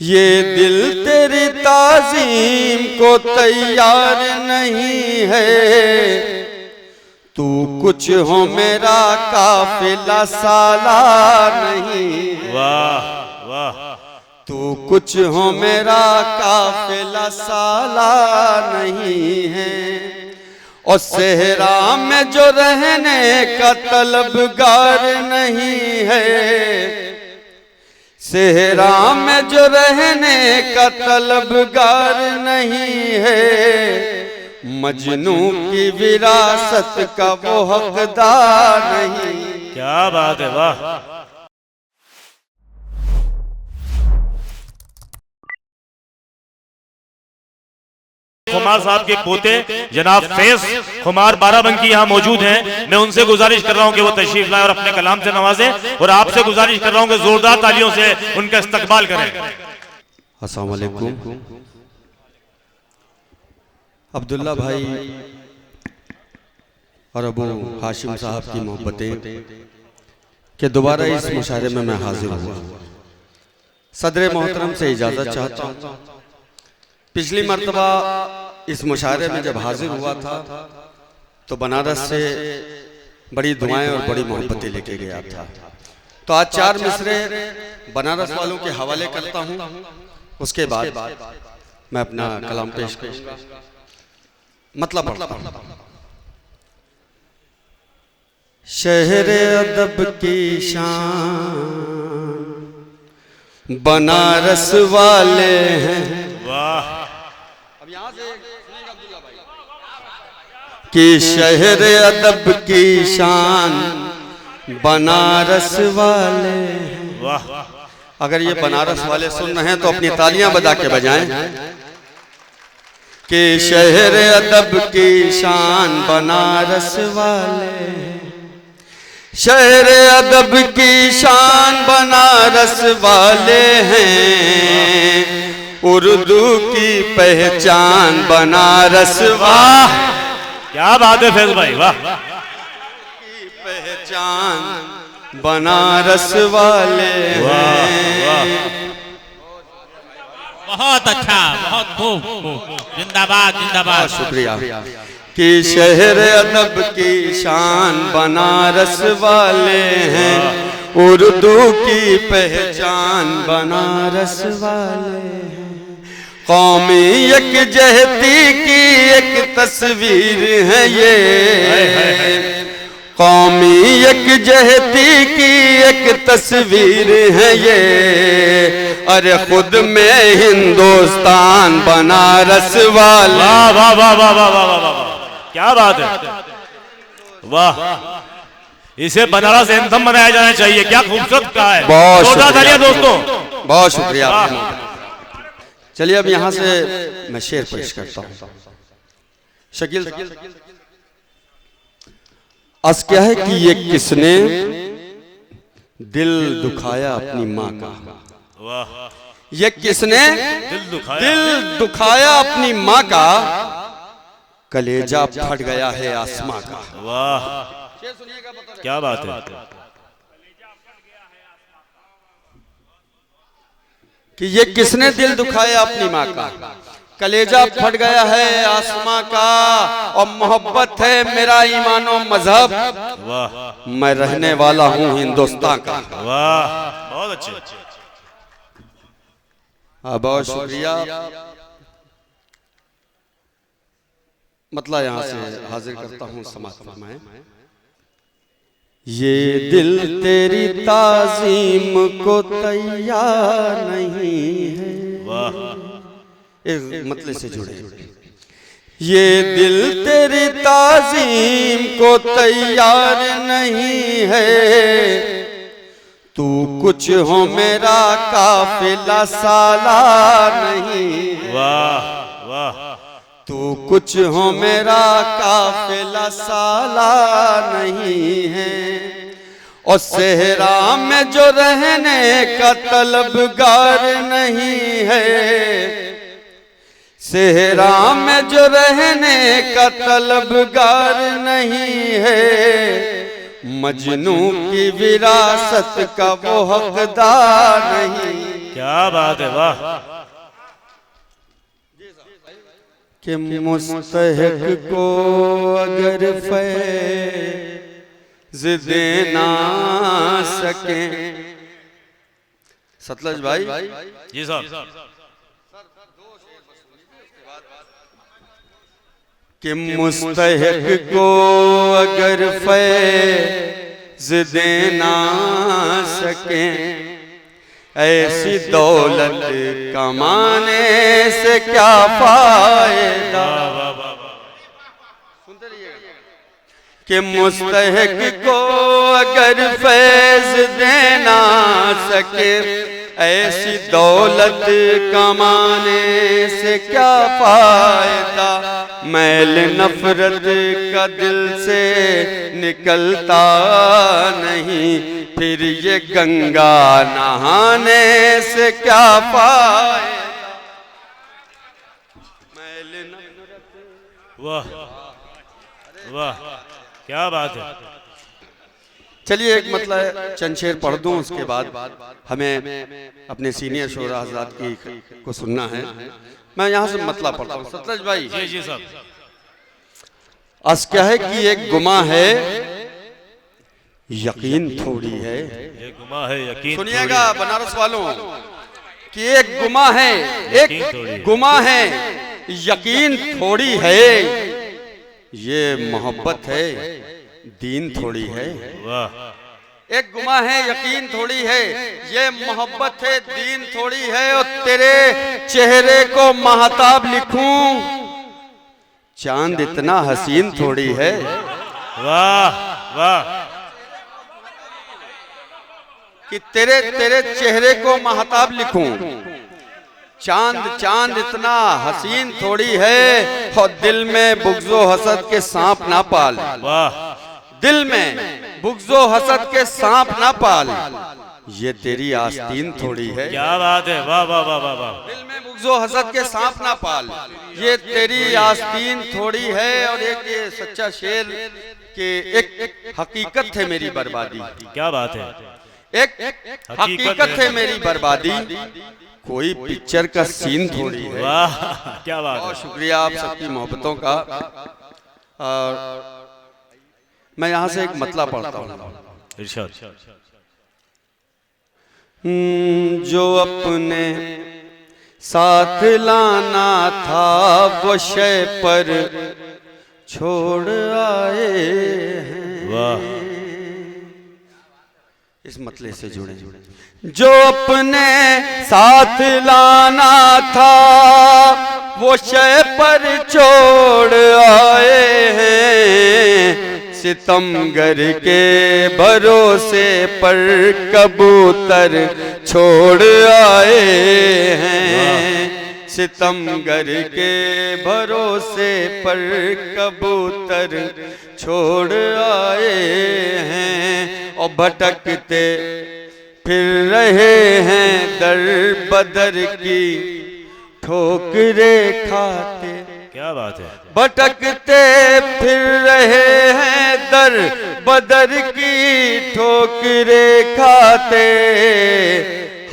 ये दिल तेरी ताज़ीम को तैयार नहीं है। तू कुछ हो मेरा काफिला सालार नहीं। वाह वाह। तू कुछ हो मेरा काफिला सालार नहीं है। और सहरा में जो रहने का तलबगार नहीं है। सहरा में जो रहने का तलबगार नहीं है। मजनू की विरासत का वो हकदार नहीं। क्या बात है, वाह। खुमार साहब के पोते जनाब फैज खुमार बाराबंकी यहाँ मौजूद हैं। मैं उनसे गुजारिश कर रहा हूँ कि वो तशरीफ लाए और अपने कलाम से नवाजें, और आपसे गुजारिश कर रहा हूँ कि जोरदार तालियों से उनका इस्तकबाल करें। अस्सलाम वालेकुम। अब्दुल्ला भाई और अबू हाशिम साहब की मोहब्बतें कि दोबारा इस मुशायरे में मैं हाजिर हुआ। सदर मोहतरम से इजाज़त चाहता हूँ। पिछली मर्तबा इस मुशायरे में जब हाजिर हुआ था तो बनारस से बड़ी दुआएं और बड़ी मोहब्बतें लेके गया था। तो आज 4 मिसरे बनारस वालों के हवाले करता हूँ, उसके बाद मैं अपना कलाम पेश करूँगा। मतलब पढ़ता हूँ। शहरे अदब की शान बनारस वाले हैं। वाह। अब यहाँ से अब्दुल्ला भाई कि शहर अदब की शान बनारस वाले हैं। वाह। अगर ये बनारस वाले सुन रहे हैं तो अपनी तालियां बजा के बजाएं कि शहर अदब की शान बनारस वाले हैं। शहर अदब की शान बनारस वाले हैं। उर्दू की पहचान बनारस। वाह क्या बात है फैज भाई, वाह। की पहचान बनारस वाले हैं। बहुत अच्छा, बहुत खूब, जिंदाबाद जिंदाबाद। शुक्रिया। कि शहर अदब की शान बनारस वाले हैं। उर्दू की पहचान बनारस वाले हैं। कौमी यकजहती की एक तस्वीर है ये। कौमी यकजहती की एक तस्वीर है ये। अरे खुद में हिंदुस्तान बनारस वाला। वाह वाह वाह वाह वाह वाह वाह, क्या बात है, वाह। इसे बनारस एंथम बनाया जाना चाहिए। क्या खूबसूरत कहा है। बहुत शुक्रिया दोस्तों, बहुत शुक्रिया। चलिए अब यहाँ से मैं शेर पेश करता हूँ। शकील अर्ज़ क्या है कि ये किसने दिल दुखाया अपनी माँ का। वाह। ये किसने दिल दुखाया अपनी माँ का। कलेजा फट गया है आसमां का। वाह क्या बात है। कि ये किसने दिल दुखाया अपनी माँ का। कलेजा फट गया है आसमां का। और मोहब्बत है मेरा ईमानो मजहब। वाह। मैं रहने वाला हूँ हिंदुस्तान का। वाह बहुत अच्छे। बहुत शुक्रिया। मतलब यहाँ से हाजिर करता हूँ, समाप्त फरमाएं। ये दिल तेरी ताज़ीम को तैयार नहीं है। वाह। एक मतलब से जुड़े। ये दिल तेरी ताज़ीम को तैयार नहीं है। तू कुछ हो मेरा काफिला सालार नहीं। वाह वाह। तू कुछ हो मेरा काफिला सालार नहीं है। और सहरा में जो रहने का तलबगार नहीं है। सहरा में जो रहने का तलबगार नहीं है। मजनू की विरासत का वो हकदार नहीं। क्या बात है, वाह। कि मुस्तहिक को अगर फैज़ दे ना सके, सतलज भाई जी साहब। कि मुस्तहिक को अगर फैज़ दे ना सके, ऐसी दौलत कमाने से क्या फायदा। सुनते रहिएगा। कि मुस्तहिक को अगर फैज़ देना सके, ऐसी दौलत कमाने से क्या फायदा। मैल नफरत का दिल से निकलता नहीं, फिर ये गंगा नहाने से क्या फायदा। मैल नफरत। वाह वाह, क्या बात है। चलिए एक मतलब चंद शेर पढ़ दूं, उसके बाद हमें अपने सीनियर शोरा हज़रात की को सुनना है। मैं यहाँ से मतलब पढ़ता हूँ। सतलज भाई जी जी साहब। अस क्या है कि एक गुमा है, यकीन थोड़ी है। एक गुमा है, यकीन सुनिएगा बनारस वालों, कि एक गुमा है, एक गुमा है, यकीन थोड़ी है। ये मोहब्बत है, दीन थोड़ी है। वाह। एक गुमा है, यकीन थोड़ी है, ये मोहब्बत है, दीन थोड़ी है। और तेरे चेहरे को महताब लिखूं, चांद इतना हसीन थोड़ी है। वाह वाह। कि तेरे चेहरे को महताब लिखूं, चांद इतना हसीन थोड़ी है। और दिल में बुग़्ज़ो हसद के सांप ना पाल। वाह। दिल में बुग़्ज़ो हसद के सांप ना पाल, ये तेरी आस्तीन थोड़ी है। क्या बात है, वाह वाह वाह वाह वाह। दिल में बुग़्ज़ो हसद के सांप ना पाल, ये तेरी आस्तीन थोड़ी है। और एक ये सच्चा शेर कि एक हकीकत है मेरी बर्बादी। क्या बात है। एक हकीकत है मेरी बर्बादी, कोई पिक्चर का सीन थोड़ी है। वाह, क्या बात है। बहुत शुक्रिया आप सबकी मोहब्बतों का। और मैं यहाँ से एक मतलब पढ़ता हूँ। इरशाद। जो अपने साथ लाना था वो शय पर छोड़ आए हैं। वाह। इस मतले से जुड़े। जो अपने साथ लाना था वो शय पर छोड़ आए हैं। सितमगर के भरोसे पर कबूतर छोड़ आए हैं। सितमगर के भरोसे पर कबूतर छोड़ आए हैं। और भटकते फिर रहे हैं दर बदर की ठोकरें खाते। क्या बात है। भटकते फिर रहे हैं दर बदर की ठोकरें खाते।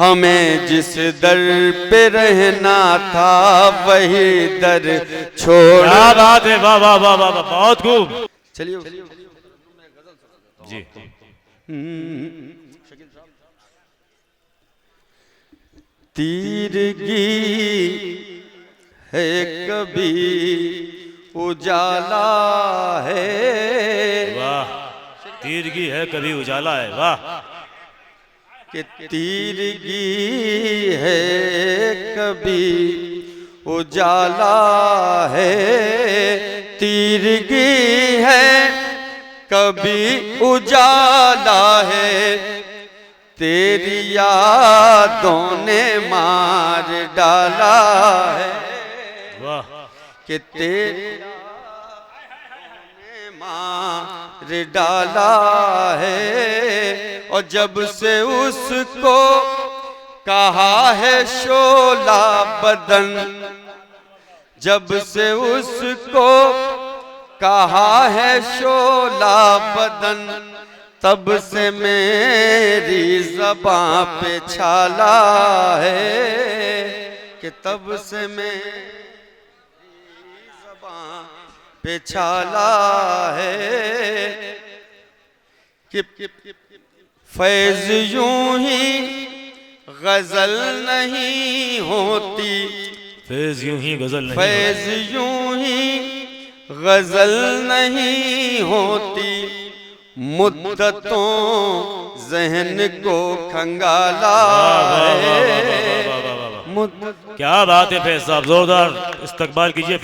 हमें जिस दर पे रहना था वही दर छोड़। क्या बात है, वाह वाह वाह वाह, बहुत खूब। चलिए जी। तीरगी है कभी उजाला है। वाह। तीरगी है कभी उजाला है। वाह। कि तीरगी है कभी उजाला है। तीरगी है कभी उजाला है। तेरी यादों ने मार डाला है। वाह। कि तेरी यादों ने मार डाला है। और जब से उसको कहा है शोला बदन, जब से उसको कहा है शोला बदन, तब से मेरी ज़बां पे छाला है कि तब से मेरी ज़बां पे छाला है कि फैज़ यूं ही गजल नहीं होती, फैज़ यूं ही गजल नहीं, फैज़ यूं ही गजल नहीं होती, मुद्दतों जहन को खंगाला है। क्या बात है फैज़ साहब, जोरदार इस्तकबाल कीजिए।